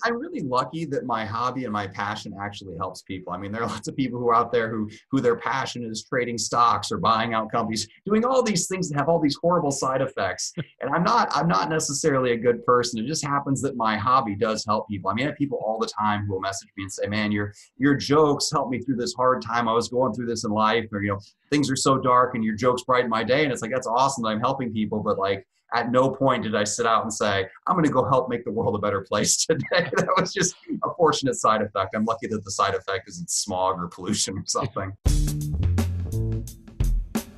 I'm really lucky that my hobby and my passion actually helps people. I mean, there are lots of people who are out there who their passion is trading stocks or buying out companies, doing all these things that have all these horrible side effects. And I'm not necessarily a good person. It just happens that my hobby does help people. I mean, I have people all the time who will message me and say, man, your jokes helped me through this hard time. I was going through this in life, or, things are so dark and your jokes brighten my day. And it's like, that's awesome that I'm helping people. But like, at no point did I sit out and say, I'm going to go help make the world a better place today. That was just a fortunate side effect. I'm lucky that the side effect isn't smog or pollution or something.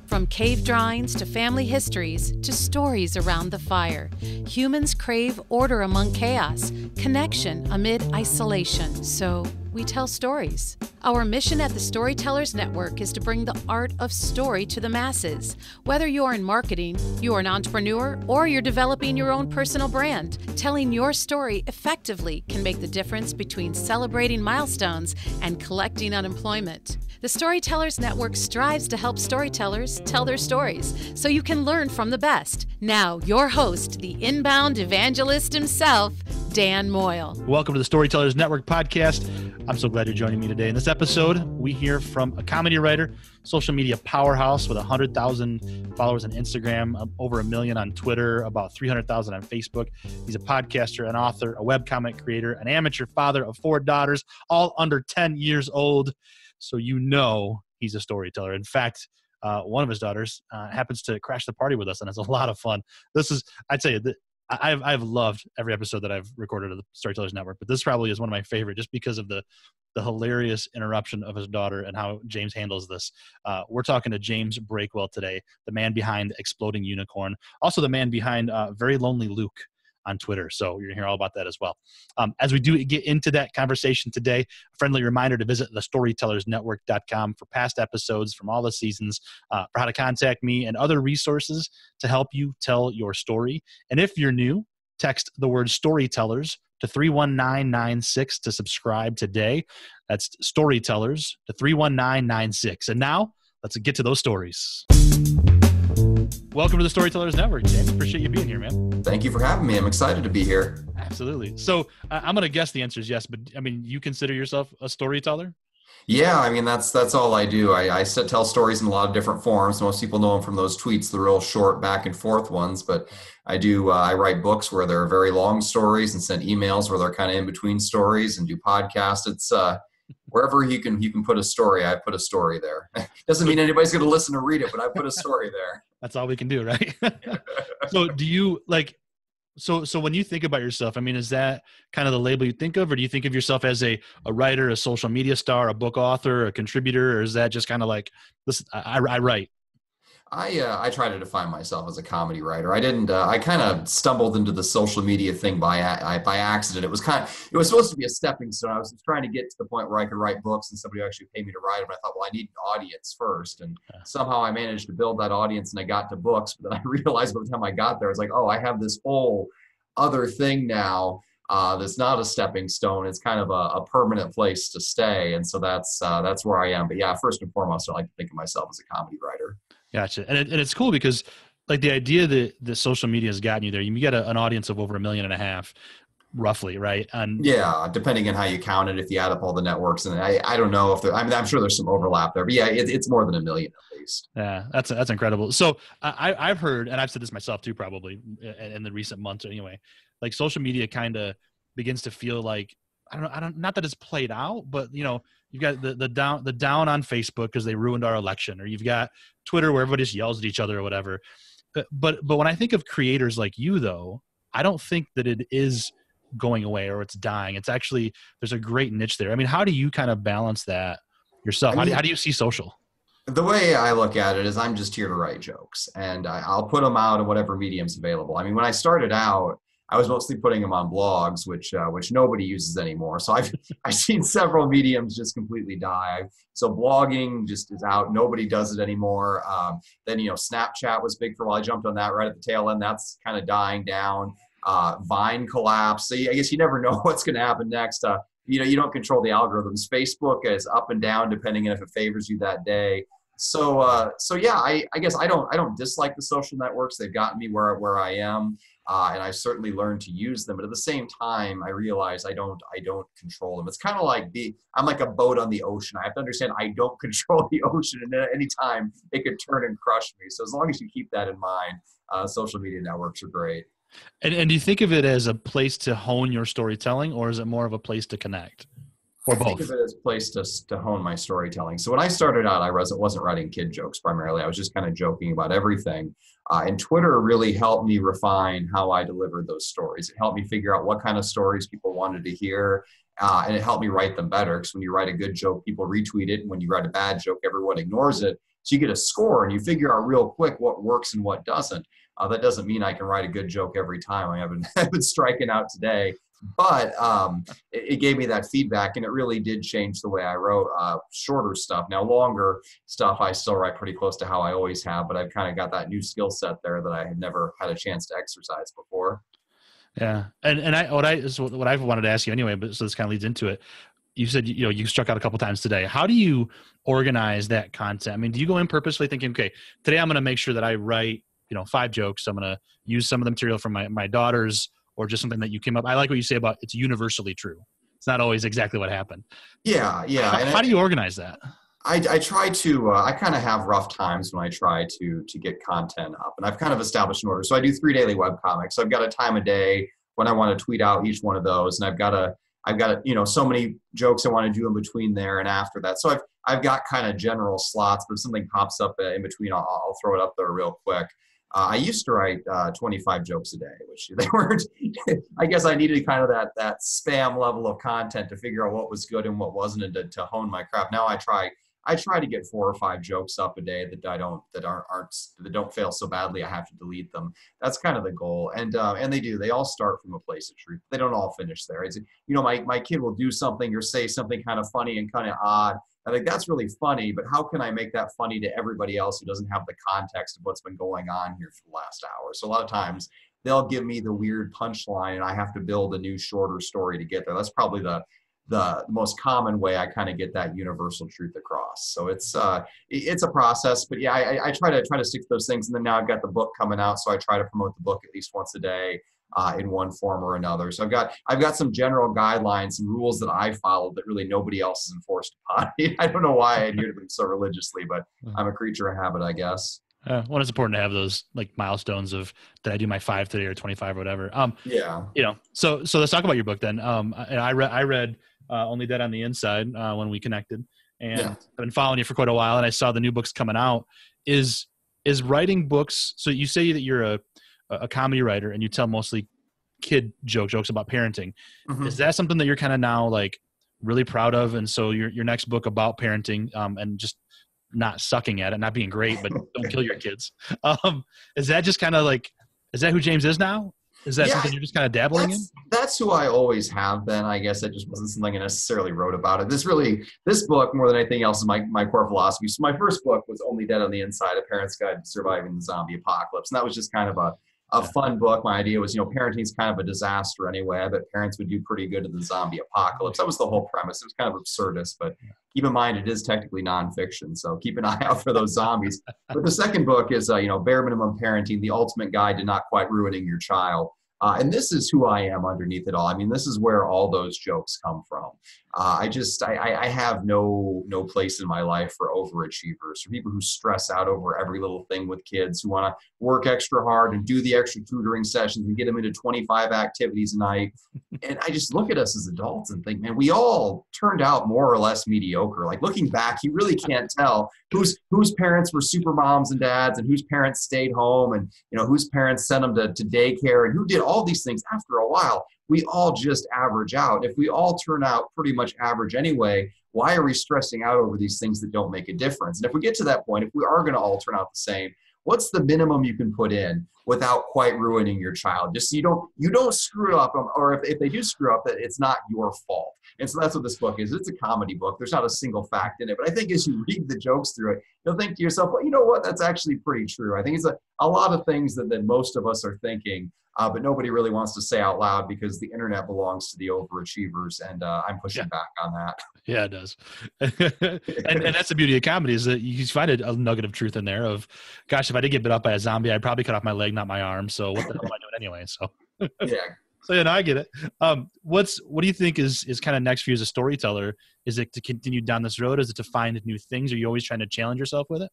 From cave drawings to family histories to stories around the fire, humans crave order among chaos, connection amid isolation. So we tell stories. Our mission at the Storytellers Network is to bring the art of story to the masses. Whether you're in marketing, you're an entrepreneur, or you're developing your own personal brand, telling your story effectively can make the difference between celebrating milestones and collecting unemployment. The Storytellers Network strives to help storytellers tell their stories so you can learn from the best. Now, your host, the inbound evangelist himself, Dan Moyle. Welcome to the Storytellers Network podcast. I'm so glad you're joining me today. In this episode, we hear from a comedy writer, social media powerhouse with 100,000 followers on Instagram, over 1 million on Twitter, about 300,000 on Facebook. He's a podcaster, an author, a webcomic creator, an amateur father of 4 daughters, all under 10 years old. So he's a storyteller. In fact, one of his daughters happens to crash the party with us, and it's a lot of fun. I'd say that I've loved every episode that I've recorded of the Storytellers Network, but this probably is one of my favorite just because of the hilarious interruption of his daughter and how James handles this. We're talking to James Breakwell today, the man behind Exploding Unicorn, also the man behind Very Lonely Luke on Twitter. So you're going to hear all about that as well. As we do get into that conversation today, a friendly reminder to visit thestorytellersnetwork.com for past episodes from all the seasons, for how to contact me and other resources to help you tell your story. And if you're new, text the word Storytellers to 31996 to subscribe today. That's Storytellers to 31996. And now let's get to those stories. Welcome to the Storytellers Network, James. Appreciate you being here, man. Thank you for having me. I'm excited to be here. Absolutely. So I'm going to guess the answer is yes, but I mean, you consider yourself a storyteller? Yeah, I mean, that's all I do. I tell stories in a lot of different forms. Most people know them from those tweets, the real short back and forth ones, but I write books where there are very long stories and send emails where they're kind of in between stories and do podcasts. It's wherever you can put a story, I put a story there. Doesn't mean anybody's going to listen or read it, but I put a story there. That's all we can do, right? So do you so when you think about yourself, I mean, is that kind of the label you think of, or do you think of yourself as a writer, a social media star, a book author, a contributor, or is that just kind of like, listen, I write? I try to define myself as a comedy writer. I kind of stumbled into the social media thing by accident. It was supposed to be a stepping stone. I was trying to get to the point where I could write books and somebody would actually pay me to write them. I thought, well, I need an audience first. And somehow I managed to build that audience and I got to books. But then I realized by the time I got there, I was like, oh, I have this whole other thing now that's not a stepping stone. It's kind of a permanent place to stay. And so that's where I am. But yeah, first and foremost, I like to think of myself as a comedy writer. Gotcha. And it's cool because like the idea that the social media has gotten you there, you get an audience of over 1.5 million roughly, right? And yeah, depending on how you count it, if you add up all the networks, and I don't know if I'm sure there's some overlap there, but yeah, it's more than 1 million at least. Yeah, that's incredible. So I've heard, and I've said this myself too, probably in the recent months anyway, like social media kind of begins to feel like, I don't not that it's played out, but you've got the down on Facebook because they ruined our election, or you've got Twitter where everybody just yells at each other or whatever. But when I think of creators like you, though, I don't think that it is going away or it's dying. It's actually, there's a great niche there. I mean, how do you kind of balance that yourself? How do you see social? The way I look at it is I'm just here to write jokes, and I'll put them out in whatever medium's available. I mean, when I started out, I was mostly putting them on blogs, which nobody uses anymore. So I've seen several mediums just completely die. So blogging just is out. Nobody does it anymore. Then Snapchat was big for a while. I jumped on that right at the tail end. That's kind of dying down. Vine collapsed. So I guess you never know what's going to happen next. You don't control the algorithms. Facebook is up and down depending on if it favors you that day. So yeah, I guess I don't dislike the social networks. They've gotten me where I am, and I've certainly learned to use them. But at the same time, I realize I don't control them. It's kind of like I'm like a boat on the ocean. I have to understand I don't control the ocean, and at any time it could turn and crush me. So as long as you keep that in mind, social media networks are great. And do you think of it as a place to hone your storytelling, or is it more of a place to connect? Or both? I think of it as a place to hone my storytelling. So when I started out, I wasn't writing kid jokes primarily. I was just kind of joking about everything. And Twitter really helped me refine how I delivered those stories. It helped me figure out what kind of stories people wanted to hear. And it helped me write them better, because when you write a good joke, people retweet it. And when you write a bad joke, everyone ignores it. So you get a score and you figure out real quick what works and what doesn't. That doesn't mean I can write a good joke every time. I haven't been striking out today. But it gave me that feedback, and it really did change the way I wrote shorter stuff. Now, longer stuff, I still write pretty close to how I always have, but I've kind of got that new skill set there that I had never had a chance to exercise before. Yeah. And what I wanted to ask you anyway, but so this kind of leads into it. You said, you struck out a couple times today. How do you organize that content? I mean, do you go in purposely thinking, okay, today I'm going to make sure that I write, 5 jokes. I'm going to use some of the material from my daughters, or just something that you came up. I like what you say about it's universally true. It's not always exactly what happened. Yeah. How do you organize that? I try to, I kind of have rough times when I try to get content up, and I've kind of established an order. So I do 3 daily webcomics. So I've got a time of day when I want to tweet out each one of those. And I've got so many jokes I want to do in between there and after that. So I've got kind of general slots, but if something pops up in between, I'll throw it up there real quick. I used to write 25 jokes a day, which they weren't. I guess I needed kind of that spam level of content to figure out what was good and what wasn't, and to hone my craft. Now I try to get 4 or 5 jokes up a day that don't fail so badly I have to delete them. That's kind of the goal, and they all start from a place of truth. They don't all finish there. It's my kid will do something or say something kind of funny and kind of odd. I think that's really funny, but how can I make that funny to everybody else who doesn't have the context of what's been going on here for the last hour? So a lot of times they'll give me the weird punchline, and I have to build a new shorter story to get there. That's probably the most common way I kind of get that universal truth across. So it's a process, but yeah, I try to stick to those things. And then now I've got the book coming out, so I try to promote the book at least once a day. In one form or another. So I've got some general guidelines, some rules that I followed that really nobody else has enforced upon me. I don't know why I adhere to them so religiously, but I'm a creature of habit, I guess. Well, it's important to have those like milestones of, did I do my 5 today or 25 or whatever? Yeah. So let's talk about your book then. And I read Only Dead on the Inside when we connected, and I've been following you for quite a while, and I saw the new book's coming out. Is writing books? So you say that you're a comedy writer and you tell mostly kid jokes about parenting. Mm-hmm. Is that something that you're kind of now like really proud of? And so your next book about parenting and just not sucking at it, not being great, but don't kill your kids. Is that just kind of like, is that who James is now? Is that something you're just kind of dabbling in? That's who I always have been. I guess it just wasn't something I necessarily wrote about it. This book, more than anything else, is my core philosophy. So my first book was Only Dead on the Inside, A Parent's Guide to Surviving the Zombie Apocalypse. And that was just kind of a fun book. My idea was, parenting is kind of a disaster anyway. I bet parents would do pretty good in the zombie apocalypse. That was the whole premise. It was kind of absurdist, but keep in mind, it is technically nonfiction. So keep an eye out for those zombies. But the second book is, Bare Minimum Parenting, the ultimate guide to not quite ruining your child. And this is who I am underneath it all. I mean, this is where all those jokes come from. I have no place in my life for overachievers, for people who stress out over every little thing with kids, who want to work extra hard and do the extra tutoring sessions and get them into 25 activities a night. And I just look at us as adults and think, man, we all turned out more or less mediocre. Like looking back, you really can't tell whose parents were super moms and dads, and whose parents stayed home, and whose parents sent them to daycare, and who did all these things. After a while, we all just average out. If we all turn out pretty much average anyway, why are we stressing out over these things that don't make a difference? And if we get to that point, if we are going to all turn out the same, what's the minimum you can put in without quite ruining your child? Just so you don't screw up, or if they do screw up, that it's not your fault. And so that's what this book is. It's a comedy book. There's not a single fact in it. But I think as you read the jokes through it, you'll think to yourself, well, you know what? That's actually pretty true. I think it's a lot of things that most of us are thinking, but nobody really wants to say out loud because the internet belongs to the overachievers. And I'm pushing back on that. Yeah, it does. and that's the beauty of comedy, is that you find a nugget of truth in there of, gosh, if I did get bit up by a zombie, I'd probably cut off my leg, not my arm. So what the hell am I doing anyway? So Yeah. So I get it. What do you think is kind of next for you as a storyteller? Is it to continue down this road? Is it to find new things? Are you always trying to challenge yourself with it?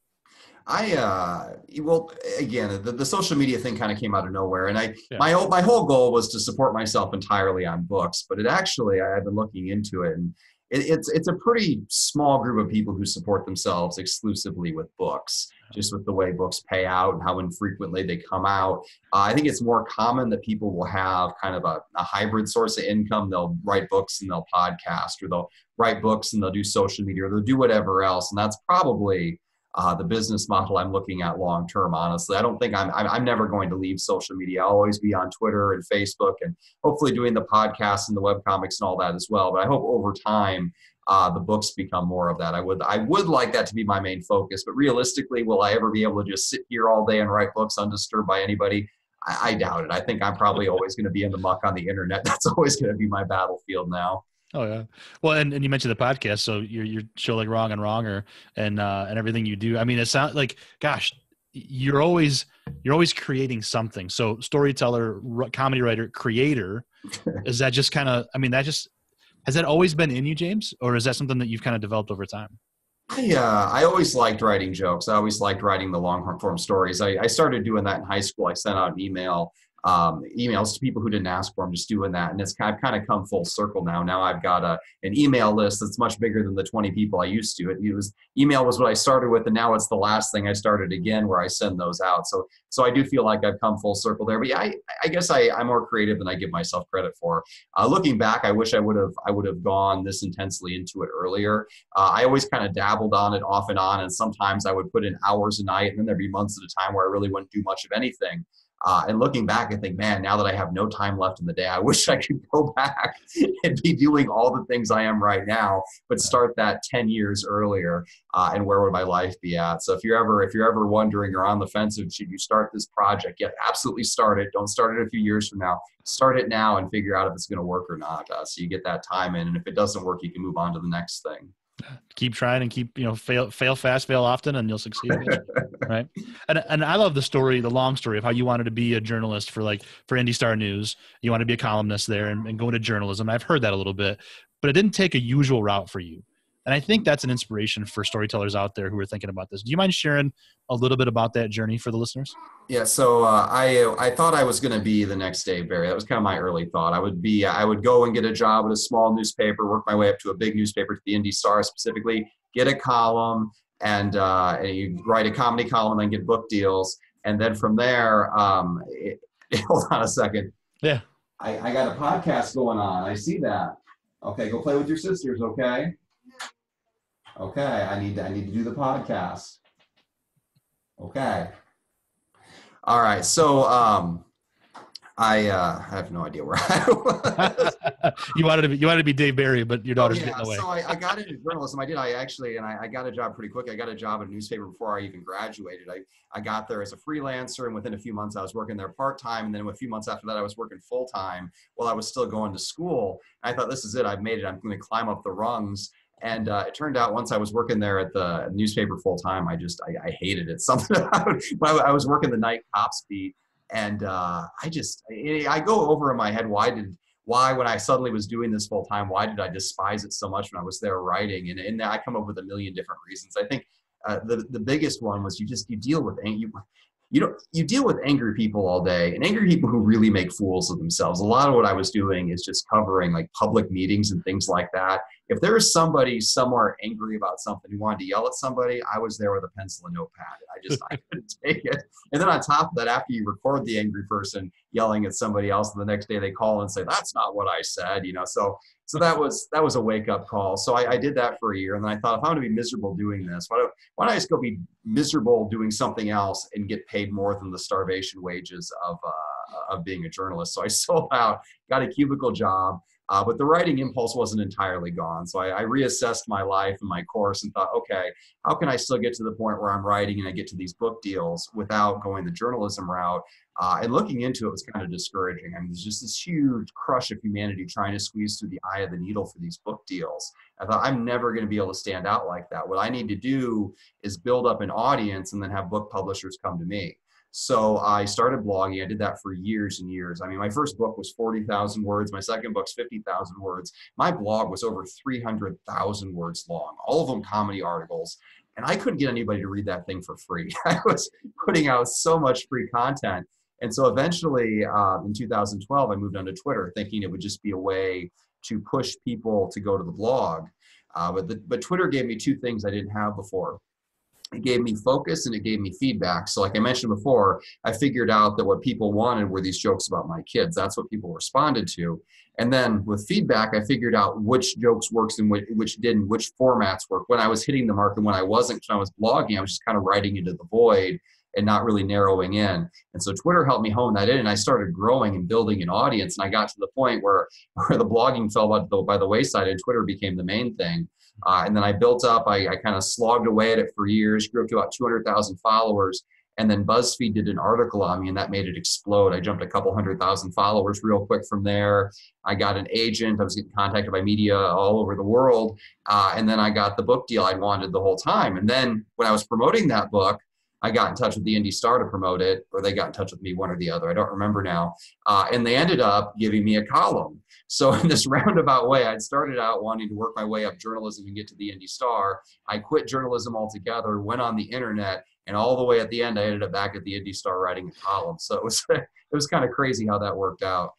Well, again, the social media thing kind of came out of nowhere. And my whole goal was to support myself entirely on books, but I've been looking into it, and it's a pretty small group of people who support themselves exclusively with books, just with the way books pay out and how infrequently they come out. I think it's more common that people will have kind of a hybrid source of income. They'll write books and they'll podcast, or they'll write books and they'll do social media, or they'll do whatever else. And that's probably the business model I'm looking at long term. Honestly, I don't think I'm never going to leave social media. I'll always be on Twitter and Facebook, and hopefully doing the podcasts and the webcomics and all that as well. But I hope over time the books become more of that. I would like that to be my main focus. But realistically, will I ever be able to just sit here all day and write books undisturbed by anybody? I doubt it. I think I'm probably always going to be in the muck on the internet. That's always going to be my battlefield now. Oh yeah. Well, and you mentioned the podcast, so your show like Wrong and Wronger and everything you do. I mean, it sounds like, gosh, you're always creating something. So storyteller, comedy writer, creator, is that just kind of, I mean, has that always been in you, James, or is that something that you've kind of developed over time? I always liked writing jokes. I always liked writing the long form stories. I started doing that in high school. I sent out an emails to people who didn't ask for them, just doing that. And it's kind of come full circle now. Now I've got an email list that's much bigger than the 20 people I used to. Email was what I started with, and now it's the last thing I started again, where I send those out. So I do feel like I've come full circle there. But yeah, I guess I'm more creative than I give myself credit for. Looking back, I wish I would have gone this intensely into it earlier. I always kind of dabbled on it off and on, and sometimes I would put in hours a night, and then there'd be months at a time where I really wouldn't do much of anything. And looking back, I think, man, now that I have no time left in the day, I wish I could go back and be doing all the things I am right now, but start that 10 years earlier. And where would my life be at? So if you're ever wondering or on the fence of should you start this project, yeah, absolutely start it. Don't start it a few years from now. Start it now and figure out if it's going to work or not. So you get that time in, and if it doesn't work, you can move on to the next thing. Keep trying and keep, fail fast, fail often, and you'll succeed. Right. And I love the long story of how you wanted to be a journalist for Indy Star News. You want to be a columnist there and go into journalism. I've heard that a little bit, but it didn't take a usual route for you. And I think that's an inspiration for storytellers out there who are thinking about this. Do you mind sharing a little bit about that journey for the listeners? Yeah, so I thought I was going to be the next Dave Barry. That was kind of my early thought. I would go and get a job at a small newspaper, work my way up to a big newspaper, to the Indy Star specifically, get a column, and you write a comedy column and then get book deals. And then from there, hold on a second. Yeah. I got a podcast going on. I see that. Okay, go play with your sisters, okay? Okay, I need to do the podcast. Okay. All right. So I have no idea where I was. You wanted to be Dave Barry, but your daughter's getting away. So I got into journalism. I got a job pretty quick. I got a job at a newspaper before I even graduated. I got there as a freelancer, and within a few months I was working there part-time. And then a few months after that, I was working full-time while I was still going to school. And I thought, this is it. I've made it. I'm going to climb up the rungs. And it turned out once I was working there at the newspaper full time, I hated it. Something about I was working the night cops beat, and I go over in my head, why when I suddenly was doing this full time, why did I despise it so much when I was there writing? And I come up with a million different reasons. I think the biggest one was you deal with you deal with angry people all day, and angry people who really make fools of themselves. A lot of what I was doing is just covering like public meetings and things like that. If there was somebody somewhere angry about something who wanted to yell at somebody, I was there with a pencil and notepad. I couldn't take it. And then on top of that, after you record the angry person yelling at somebody else, the next day they call and say, that's not what I said, So that was a wake up call. So I did that for a year, and then I thought, if I'm going to be miserable doing this, why don't I just go be miserable doing something else and get paid more than the starvation wages of being a journalist? So I sold out, got a cubicle job. But the writing impulse wasn't entirely gone. So I reassessed my life and my course and thought, okay, how can I still get to the point where I'm writing and I get to these book deals without going the journalism route? And looking into it was kind of discouraging. I mean, there's just this huge crush of humanity trying to squeeze through the eye of the needle for these book deals. I thought, I'm never going to be able to stand out like that. What I need to do is build up an audience and then have book publishers come to me. So I started blogging. I did that for years and years. I mean, my first book was 40,000 words. My second book's 50,000 words. My blog was over 300,000 words long, all of them comedy articles. And I couldn't get anybody to read that thing for free. I was putting out so much free content. And so eventually in 2012, I moved onto Twitter thinking it would just be a way to push people to go to the blog. But Twitter gave me two things I didn't have before. It gave me focus and it gave me feedback. So like I mentioned before, I figured out that what people wanted were these jokes about my kids. That's what people responded to. And then with feedback, I figured out which jokes works and which didn't, which formats work. When I was hitting the mark and when I wasn't, when I was blogging, I was just kind of writing into the void and not really narrowing in. And so Twitter helped me hone that in, and I started growing and building an audience. And I got to the point where the blogging fell by the wayside and Twitter became the main thing. And then I built up, I kind of slogged away at it for years, grew up to about 200,000 followers. And then BuzzFeed did an article on me and that made it explode. I jumped a couple 100,000 followers real quick from there. I got an agent. I was getting contacted by media all over the world. And then I got the book deal I'd wanted the whole time. And then when I was promoting that book, I got in touch with the Indy Star to promote it, or they got in touch with me, one or the other. I don't remember now. And they ended up giving me a column. So in this roundabout way, I'd started out wanting to work my way up journalism and get to the Indy Star. I quit journalism altogether, went on the internet, and all the way at the end, I ended up back at the Indy Star writing a column. So it was kind of crazy how that worked out.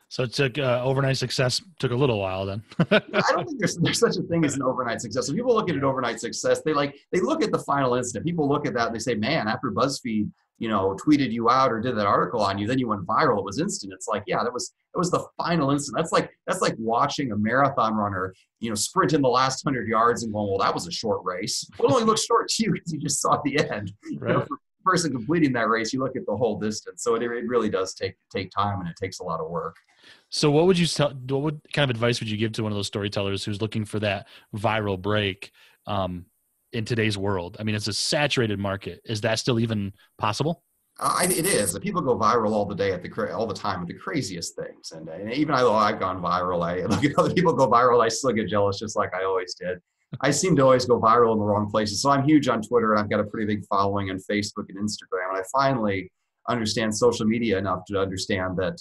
So it took overnight success, took a little while then. I don't think there's such a thing as an overnight success. When people look at an overnight success, they look at the final incident. People look at that and they say, man, after BuzzFeed, tweeted you out or did that article on you, then you went viral. It was instant. It's like, yeah, that was the final instant. That's like watching a marathon runner, sprint in the last 100 yards and going, well, that was a short race. Well, it only looks short to you because you just saw the end. Right. For the person completing that race, you look at the whole distance. So it really does take time and it takes a lot of work. So what kind of advice would you give to one of those storytellers who's looking for that viral break in today's world? I mean, it's a saturated market. Is that still even possible? It is. People go viral all the time with the craziest things. And even though I've gone viral, I look at other people go viral, I still get jealous just like I always did. I seem to always go viral in the wrong places. So I'm huge on Twitter. I've got a pretty big following on Facebook and Instagram. And I finally understand social media enough to understand that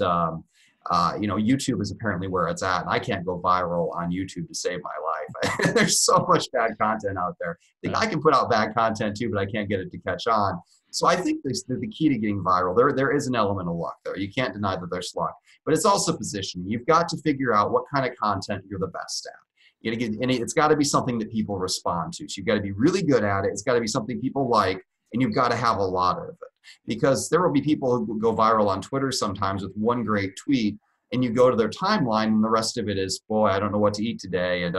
YouTube is apparently where it's at, and I can't go viral on YouTube to save my life. There's so much bad content out there. I can put out bad content too, but I can't get it to catch on. So I think the key to getting viral, there is an element of luck there. You can't deny that there's luck, but it's also positioning. You've got to figure out what kind of content you're the best at. And it's got to be something that people respond to. So you've got to be really good at it. It's got to be something people like, and you've got to have a lot of it. Because there will be people who go viral on Twitter sometimes with one great tweet, and you go to their timeline and the rest of it is, boy, I don't know what to eat today, and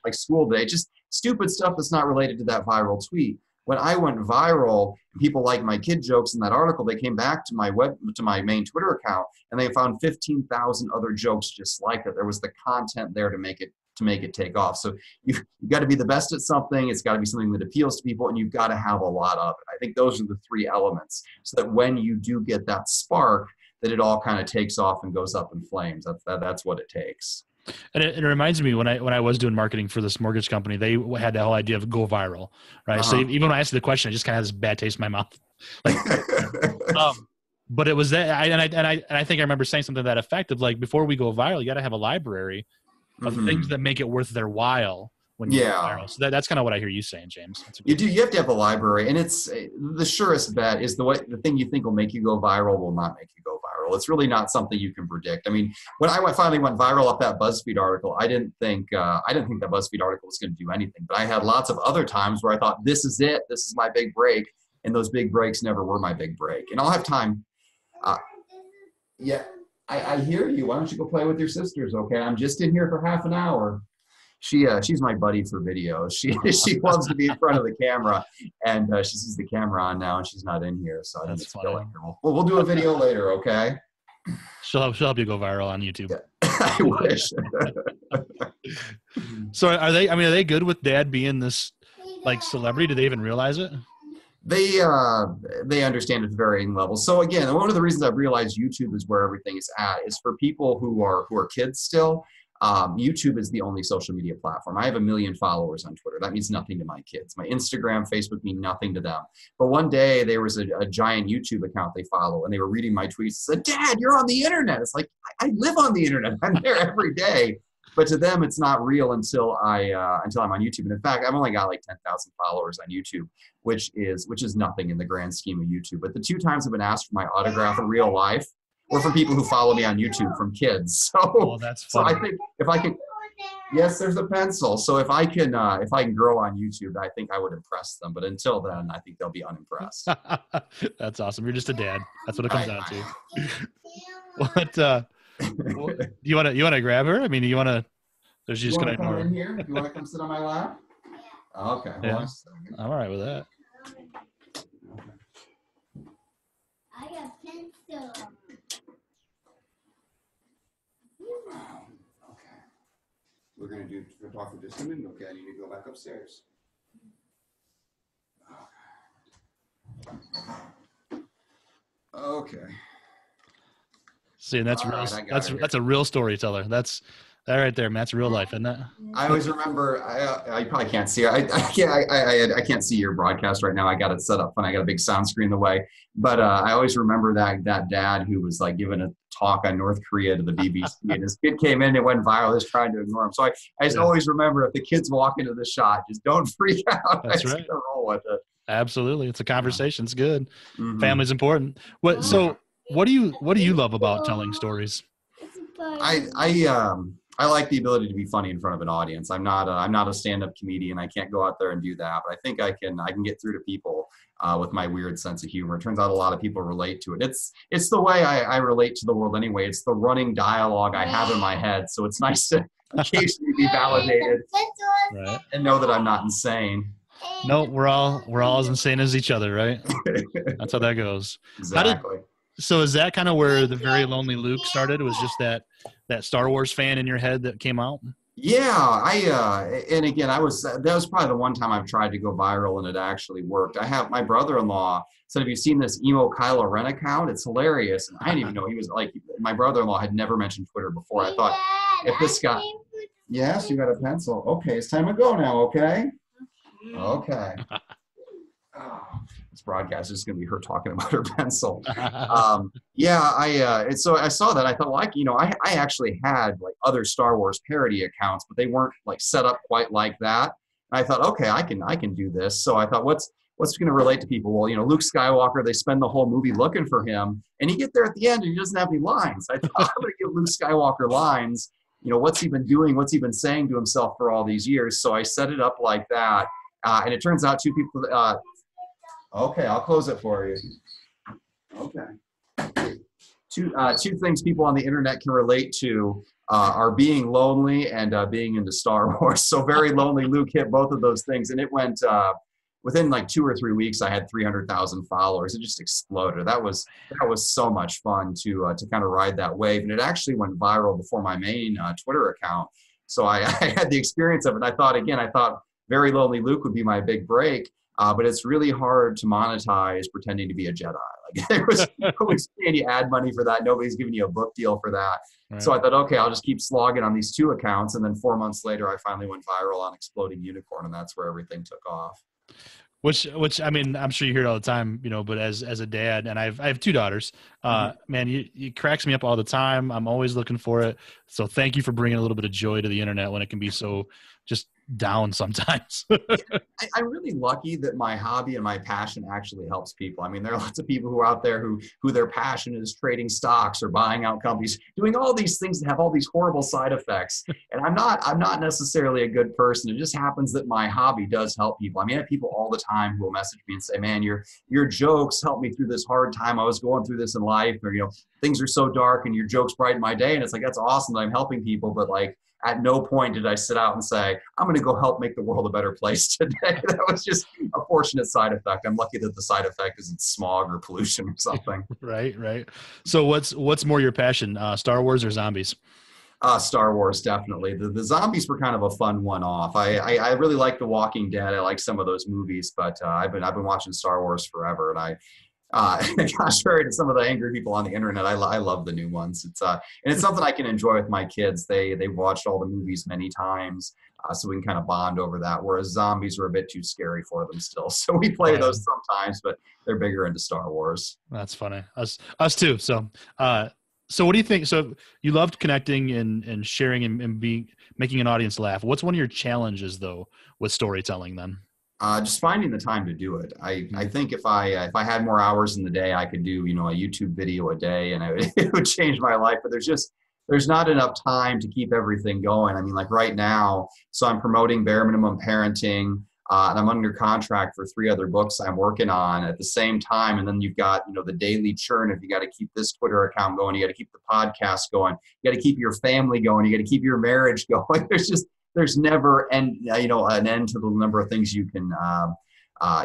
like school day, just stupid stuff that's not related to that viral tweet. When I went viral, people liked my kid jokes in that article. They came back to my main Twitter account and they found 15,000 other jokes just like it. There was the content there to make it take off. So you've got to be the best at something. It's got to be something that appeals to people, and you've got to have a lot of it. I think those are the three elements, so that when you do get that spark, that it all kind of takes off and goes up in flames. That's what it takes. And it reminds me when I was doing marketing for this mortgage company, they had the whole idea of go viral, right? So even when I answered the question, I just kind of had this bad taste in my mouth. But it was that, and I think I remember saying something to that effect of like, before we go viral, you got to have a library of things that make it worth their while when you go viral. So that's kind of what I hear you saying, James. You have to have a library, and it's the surest bet is the thing you think will make you go viral will not make you go viral. It's really not something you can predict. I mean, when I finally went viral off that BuzzFeed article, I didn't think that BuzzFeed article was going to do anything. But I had lots of other times where I thought, this is it. This is my big break. And those big breaks never were my big break. And I'll have time. I hear you. Why don't you go play with your sisters? Okay. I'm just in here for half an hour. She's my buddy for videos. She loves to be in front of the camera, and she sees the camera on now, and she's not in here. So that's funny. We'll do a video later, okay? She'll help you go viral on YouTube. Yeah. I wish. So are they? I mean, are they good with Dad being this like celebrity? Do they even realize it? They understand it to varying levels. So again, one of the reasons I've realized YouTube is where everything is at is for people who are kids still. YouTube is the only social media platform. I have 1 million followers on Twitter. That means nothing to my kids. My Instagram, Facebook mean nothing to them. But one day there was a giant YouTube account they follow, and they were reading my tweets and said, "Dad, you're on the internet." It's like, I live on the internet. I'm there every day. But to them, it's not real until I'm on YouTube. And in fact, I've only got like 10,000 followers on YouTube, which is nothing in the grand scheme of YouTube. But the 2 times I've been asked for my autograph in real life were from people who follow me on YouTube, from kids. So, that's funny. So I think if I can, yes, there's a pencil. So if I can grow on YouTube, I think I would impress them. But until then, I think they'll be unimpressed. That's awesome. You're just a dad. That's what it comes down to. What? You want to grab her? I mean, you want to? There's just gonna come in here. You want to come sit on my lap? Okay. Yeah. I'm all right with that. I got pencil. Okay. We're gonna talk for just a minute. Okay. I need to go back upstairs. Okay. See, and that's All real. Right, that's a real storyteller. That's that right there, man. That's real life, isn't that? I always remember. I probably can't see. I can't see your broadcast right now. I got it set up, and I got a big sound screen in the way. But I always remember that dad who was like giving a talk on North Korea to the BBC, and his kid came in. It went viral. Just trying to ignore him. So I just always remember, if the kids walk into the shot, just don't freak out. That's right. Roll with it. Absolutely, it's a conversation. It's good. Mm-hmm. Family's important. So what do you love about telling stories? I like the ability to be funny in front of an audience. I'm not a stand-up comedian. I can't go out there and do that, but I think I can get through to people with my weird sense of humor. It turns out a lot of people relate to it. It's the way I relate to the world anyway. It's the running dialogue I have in my head. So it's nice to occasionally be validated and know that I'm not insane. No, we're all as insane as each other, right? That's how that goes. Exactly. So is that kind of where the Very Lonely Luke started? Was just that Star Wars fan in your head that came out? Yeah, and again, that was probably the one time I've tried to go viral and it actually worked. I have my brother-in-law said, "Have you seen this emo Kylo Ren account? It's hilarious." And I didn't even know he was like, my brother-in-law had never mentioned Twitter before. I thought, if this guy, yes, you got a pencil. Okay, it's time to go now. Okay. Okay. This broadcast is going to be her talking about her pencil. So I saw that. I thought, well, I actually had like other Star Wars parody accounts, but they weren't like set up quite like that. And I thought, okay, I can do this. So I thought, what's going to relate to people? Well, Luke Skywalker, they spend the whole movie looking for him, and you get there at the end and he doesn't have any lines. I thought, I'm going to give Luke Skywalker lines. What's he been doing? What's he been saying to himself for all these years? So I set it up like that. And it turns out 2 people, okay, I'll close it for you. Okay. Two things people on the internet can relate to are being lonely and being into Star Wars. So Very Lonely Luke hit both of those things. And it went, within like 2 or 3 weeks, I had 300,000 followers. It just exploded. That was so much fun to kind of ride that wave. And it actually went viral before my main Twitter account. So I had the experience of it. I thought Very Lonely Luke would be my big break, but it's really hard to monetize pretending to be a Jedi. Like nobody's paying you ad money for that. Nobody's giving you a book deal for that. Right. So I thought, okay, I'll just keep slogging on these 2 accounts. And then 4 months later, I finally went viral on Exploding Unicorn, and that's where everything took off. Which I mean, I'm sure you hear it all the time, but as a dad, and I have 2 daughters, man, you cracks me up all the time. I'm always looking for it. So thank you for bringing a little bit of joy to the internet when it can be so just down sometimes. I'm really lucky that my hobby and my passion actually helps people. I mean, there are lots of people who are out there who their passion is trading stocks or buying out companies, doing all these things that have all these horrible side effects. And I'm not necessarily a good person. It just happens that my hobby does help people. I mean, I have people all the time who will message me and say, "Man, your jokes helped me through this hard time. I was going through this in life, or things are so dark and your jokes brighten my day." And it's like, that's awesome that I'm helping people, but like, at no point did I sit out and say, "I'm going to go help make the world a better place today." That was just a fortunate side effect. I'm lucky that the side effect isn't smog or pollution or something. Right. So what's more your passion, Star Wars or zombies? Star Wars, definitely. The zombies were kind of a fun one-off. I really like The Walking Dead. I like some of those movies, but I've been watching Star Wars forever, and contrary to some of the angry people on the internet, I love the new ones. And it's something I can enjoy with my kids. They've watched all the movies many times, so we can kind of bond over that. Whereas zombies are a bit too scary for them still, so we play those sometimes, but they're bigger into Star Wars. That's funny. Us too. So what do you think? So you loved connecting and sharing and making an audience laugh. What's one of your challenges though with storytelling then? Just finding the time to do it. I think if I had more hours in the day, I could do, a YouTube video a day, and it would change my life. But there's not enough time to keep everything going. I mean, like right now, so I'm promoting Bare Minimum Parenting, and I'm under contract for 3 other books I'm working on at the same time. And then you've got, the daily churn of you got to keep this Twitter account going, you got to keep the podcast going, you got to keep your family going, you got to keep your marriage going. There's never an end to the number of things you can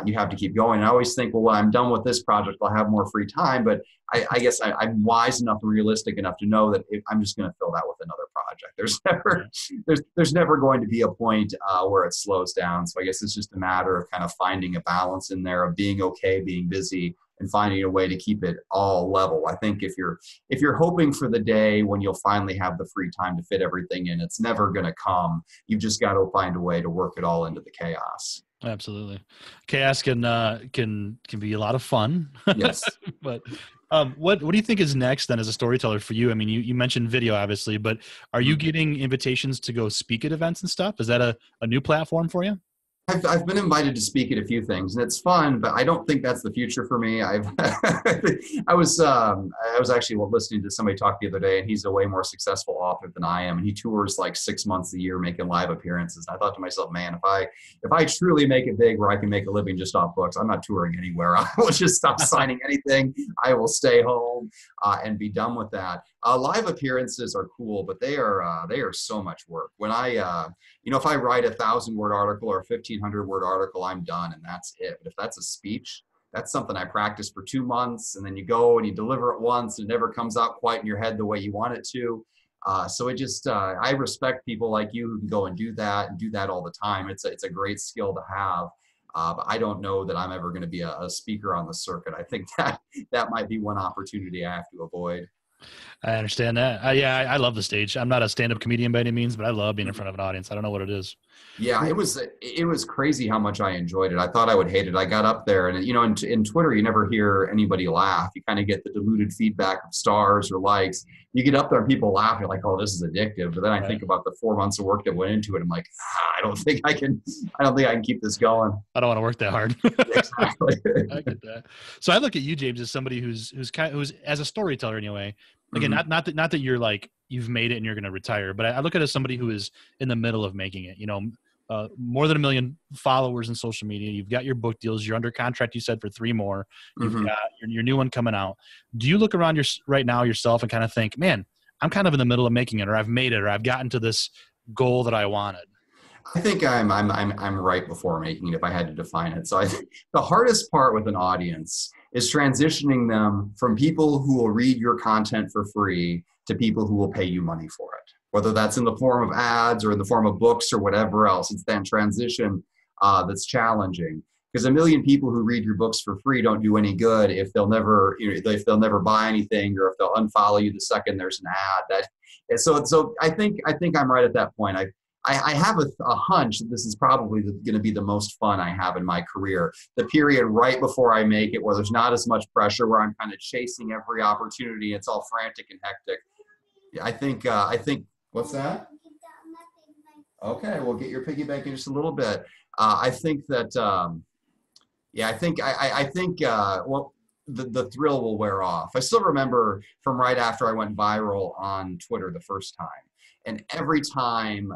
you have to keep going. And I always think, well, when I'm done with this project, I'll have more free time. But I guess I'm wise enough and realistic enough to know that I'm just going to fill that with another project. There's never going to be a point where it slows down. So I guess it's just a matter of kind of finding a balance in there of being okay, being busy, and finding a way to keep it all level. I think if you're hoping for the day when you'll finally have the free time to fit everything in, it's never going to come. You've just got to find a way to work it all into the chaos. Absolutely. Chaos can be a lot of fun. Yes. But what do you think is next then as a storyteller for you? I mean, you mentioned video obviously, but are you getting invitations to go speak at events and stuff? Is that a new platform for you? I've been invited to speak at a few things, and it's fun, but I don't think that's the future for me. I was actually listening to somebody talk the other day, and he's a way more successful author than I am, and he tours like 6 months a year making live appearances. And I thought to myself, man, if I truly make it big where I can make a living just off books, I'm not touring anywhere. I will just stop signing anything. I will stay home and be done with that. Live appearances are cool, but they are so much work. When if I write a 1,000-word article or a 1,500-word article, I'm done, and that's it. But if that's a speech, that's something I practice for 2 months, and then you go and you deliver it once, and it never comes out quite in your head the way you want it to. So it just, I respect people like you who can go and do that all the time. It's a great skill to have. But I don't know that I'm ever going to be a speaker on the circuit. I think that might be one opportunity I have to avoid. I understand that. I love the stage. I'm not a stand-up comedian by any means, but I love being in front of an audience. I don't know what it is. Yeah, it was crazy how much I enjoyed it. I thought I would hate it. I got up there, and in Twitter, you never hear anybody laugh. You kind of get the diluted feedback of stars or likes. You get up there and people laugh. You're like, oh, this is addictive. But then I think about the 4 months of work that went into it. I'm like, I don't think I can keep this going. I don't want to work that hard. Exactly. I get that. So I look at you, James, as somebody who's as a storyteller anyway. Again, not that you're like you've made it and you're going to retire, but I look at it as somebody who is in the middle of making it. More than 1 million followers in social media. You've got your book deals. You're under contract, you said, for 3 more. You've got your new one coming out. Do you look around right now yourself and kind of think, man, I'm kind of in the middle of making it, or I've made it, or I've gotten to this goal that I wanted? I think I'm right before making it, if I had to define it. So I think the hardest part with an audience is transitioning them from people who will read your content for free to people who will pay you money for it, whether that's in the form of ads or in the form of books or whatever else. It's that transition that's challenging, because 1 million people who read your books for free don't do any good if they'll never buy anything, or if they'll unfollow you the second there's an ad. So I think I'm right at that point. I have a hunch that this is probably going to be the most fun I have in my career. The period right before I make it, where there's not as much pressure, where I'm kind of chasing every opportunity. It's all frantic and hectic. I think. What's that? Okay, we'll get your piggy bank in just a little bit. I think that. The thrill will wear off. I still remember from right after I went viral on Twitter the first time. And every time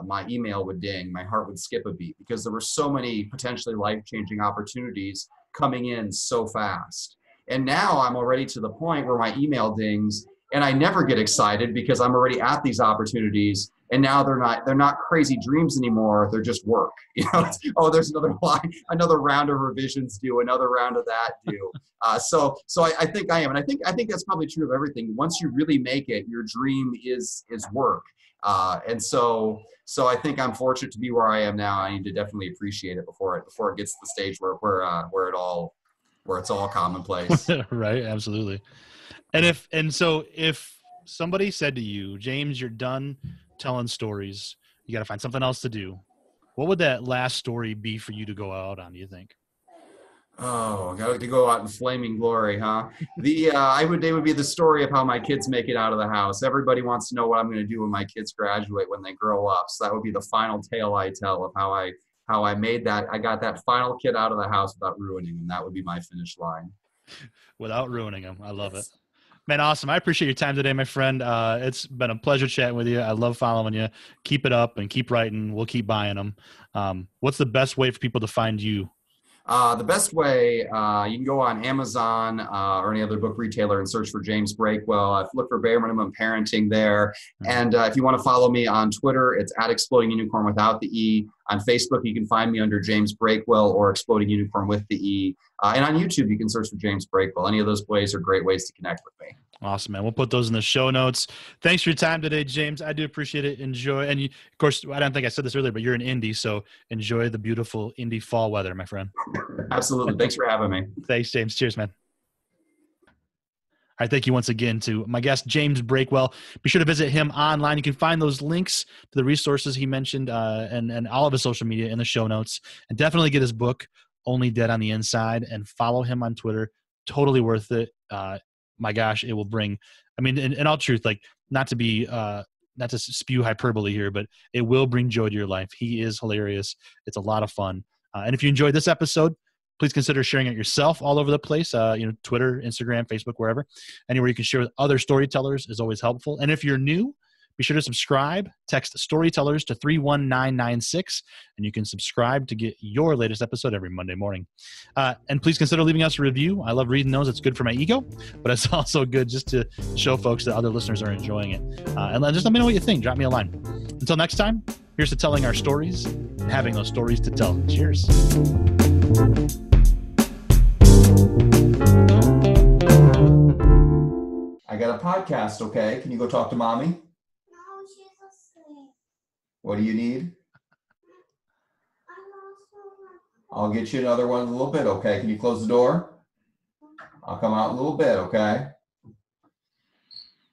my email would ding, my heart would skip a beat, because there were so many potentially life-changing opportunities coming in so fast. And now I'm already to the point where my email dings and I never get excited, because I'm already at these opportunities and now they're not crazy dreams anymore. They're just work. Oh, there's another line, another round of revisions due, another round of that due. So I think I am, and I think that's probably true of everything. Once you really make it, your dream is work. And so I think I'm fortunate to be where I am now. I need to definitely appreciate it before it gets to the stage where it's all commonplace. Right. Absolutely. And so if somebody said to you, James, you're done telling stories, you got to find something else to do, what would that last story be for you to go out on, do you think? Oh, got to go out in flaming glory, huh? It would be the story of how my kids make it out of the house. Everybody wants to know what I'm going to do when my kids graduate, when they grow up. So that would be the final tale I tell of how I made that. I got that final kid out of the house without ruining him. That would be my finish line. Without ruining him. I love it. Man, awesome. I appreciate your time today, my friend. It's been a pleasure chatting with you. I love following you. Keep it up and keep writing. We'll keep buying them. What's the best way for people to find you? The best way, you can go on Amazon or any other book retailer and search for James Breakwell. Look for Bare Minimum Parenting there. And if you want to follow me on Twitter, it's @ExplodingUnicorn without the E. On Facebook, you can find me under James Breakwell or Exploding Unicorn with the E. And on YouTube, you can search for James Breakwell. Any of those ways are great ways to connect with me. Awesome, man. We'll put those in the show notes. Thanks for your time today, James. I do appreciate it. Enjoy. And of course, I don't think I said this earlier, but you're in Indy, so enjoy the beautiful Indy fall weather, my friend. Absolutely. Thanks for having me. Thanks, James. Cheers, man. All right, thank you once again to my guest, James Breakwell. Be sure to visit him online. You can find those links to the resources he mentioned and all of his social media in the show notes. And definitely get his book, Only Dead on the Inside, and follow him on Twitter. Totally worth it. My gosh, it will bring, I mean, in all truth, like not to spew hyperbole here, but it will bring joy to your life. He is hilarious. It's a lot of fun. And if you enjoyed this episode, please consider sharing it yourself all over the place. Twitter, Instagram, Facebook, wherever. Anywhere you can share with other storytellers is always helpful. And if you're new, be sure to subscribe. Text Storytellers to 31996, and you can subscribe to get your latest episode every Monday morning. And please consider leaving us a review. I love reading those. It's good for my ego, but it's also good just to show folks that other listeners are enjoying it. And just let me know what you think. Drop me a line. Until next time, here's to telling our stories and having those stories to tell. Cheers. I got a podcast, okay? Can you go talk to mommy? No, she's asleep. What do you need? I I'll get you another one in a little bit, okay? Can you close the door? I'll come out in a little bit, okay?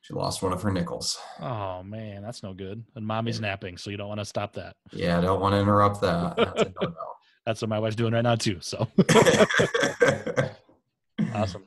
She lost one of her nickels. Oh, man, that's no good. And mommy's napping, so you don't want to stop that. Yeah, I don't want to interrupt that. That's a no-no. That's what my wife's doing right now, too. So awesome.